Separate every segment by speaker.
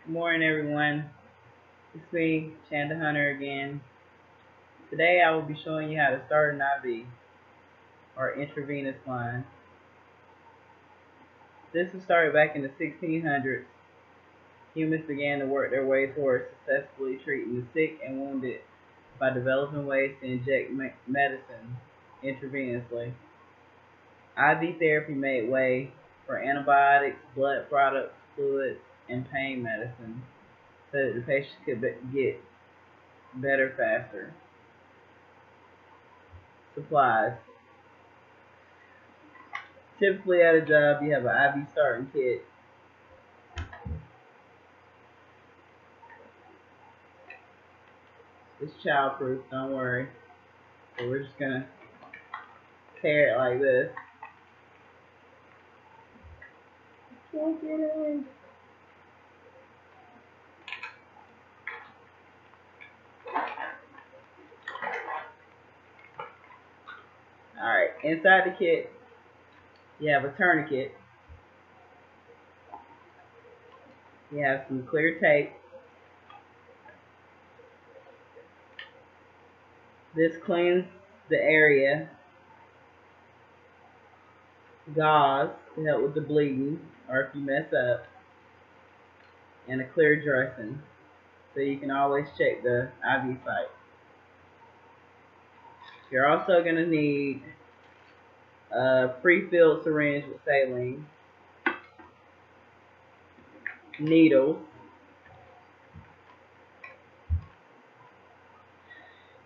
Speaker 1: Good morning, everyone. It's me, Chanda Hunter again. Today I will be showing you how to start an IV, or intravenous line. This was started back in the 1600s. Humans began to work their way towards successfully treating the sick and wounded by developing ways to inject medicine intravenously. IV therapy made way for antibiotics, blood products, fluids, and pain medicine so that the patient could get better faster. Supplies. Typically at a job, you have an IV starting kit. It's childproof, don't worry. So we're just gonna tear it like this. Can't get in. Alright, inside the kit, you have a tourniquet. You have some clear tape. This cleans the area. Gauze to help with the bleeding, or if you mess up. And a clear dressing, so you can always check the IV site. You're also going to need a pre-filled syringe with saline, needles,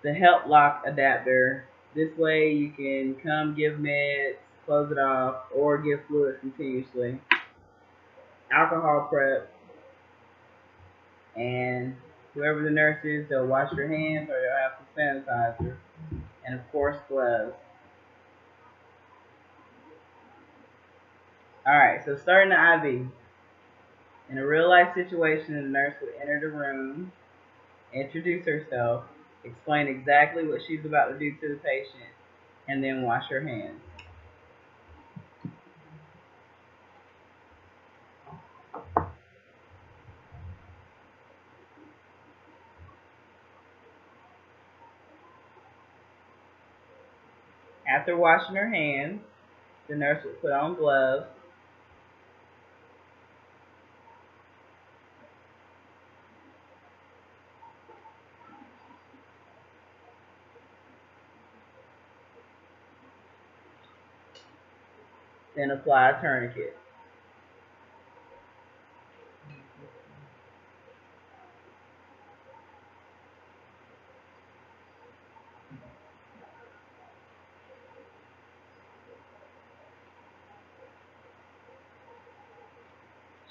Speaker 1: the help lock adapter. This way you can come give meds, close it off, or give fluids continuously. Alcohol prep, and whoever the nurse is, they'll wash your hands or they'll have some sanitizer, and of course gloves. Alright, so starting the IV. In a real life situation, the nurse would enter the room, introduce herself, explain exactly what she's about to do to the patient, and then wash her hands. After washing her hands, the nurse would put on gloves, then apply a tourniquet.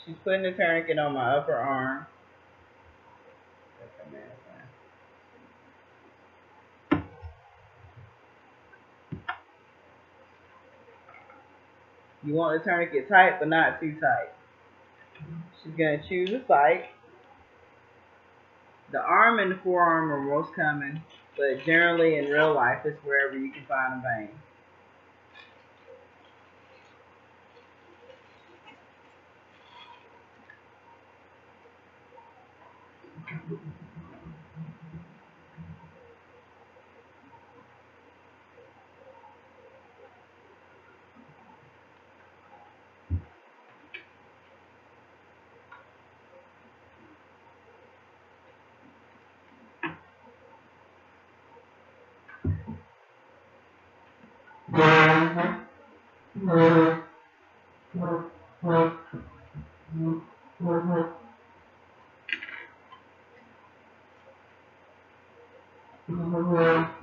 Speaker 1: She's putting the tourniquet on my upper arm. You want the tourniquet tight, but not too tight. She's going to choose a site. The arm and the forearm are most common, but generally in real life, it's wherever you can find a vein.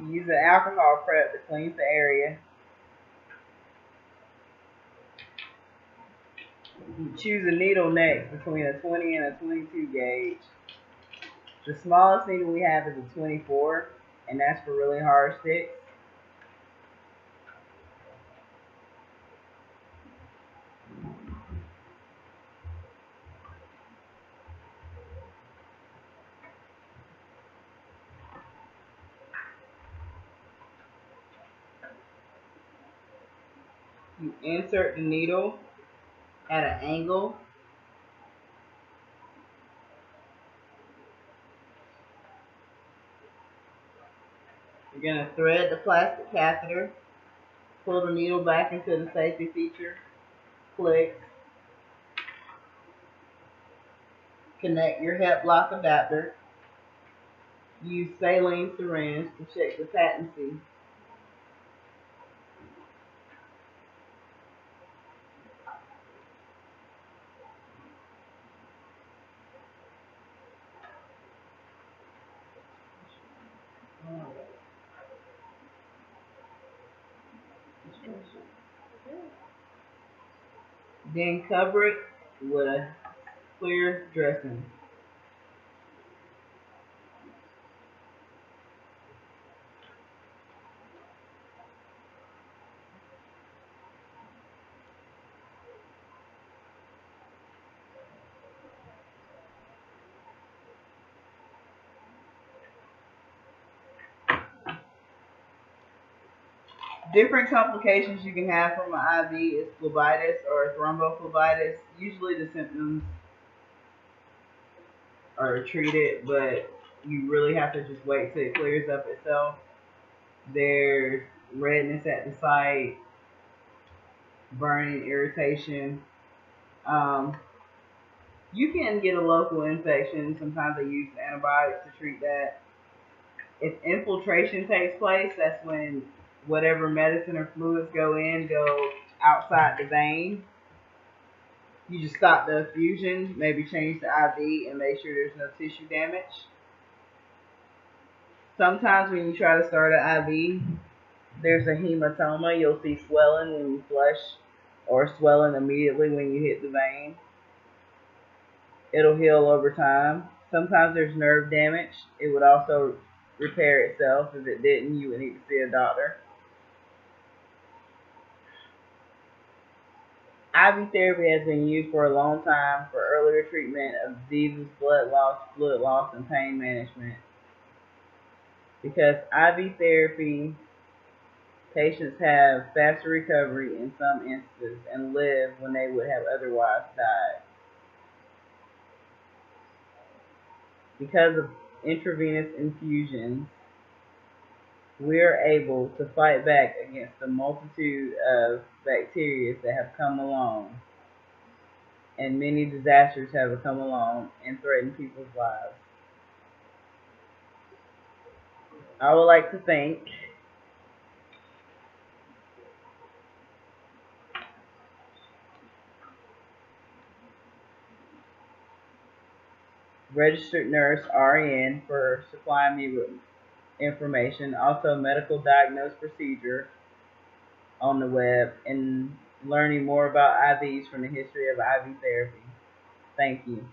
Speaker 1: Use an alcohol prep to cleanse the area. You choose a needle next between a 20 and a 22 gauge. The smallest needle we have is a 24, and that's for really hard sticks. You insert the needle at an angle You're going to thread the plastic catheter, pull the needle back into the safety feature, click, connect your hep lock adapter, use saline syringe to check the patency. Then cover it with a clear dressing. Different complications you can have from an IV is phlebitis or thrombophlebitis. Usually the symptoms are treated, but you really have to just wait till it clears up itself. There's redness at the site, burning, irritation. You can get a local infection. Sometimes they use antibiotics to treat that. If infiltration takes place, that's when whatever medicine or fluids go outside the vein. You just stop the effusion, maybe change the IV, and make sure there's no tissue damage. Sometimes when you try to start an IV, there's a hematoma. You'll see swelling when you flush or swelling immediately when you hit the vein. It'll heal over time. Sometimes there's nerve damage. It would also repair itself. If it didn't, you would need to see a doctor. IV therapy has been used for a long time for earlier treatment of diseases, blood loss, fluid loss, and pain management. Because IV therapy, patients have faster recovery in some instances and live when they would have otherwise died. Because of intravenous infusions, we are able to fight back against the multitude of bacteria that have come along, and many disasters have come along and threatened people's lives. I would like to thank registered nurse RN for supplying me with information, also medical diagnosed procedure on the web, and learning more about IVs from the history of IV therapy. Thank you.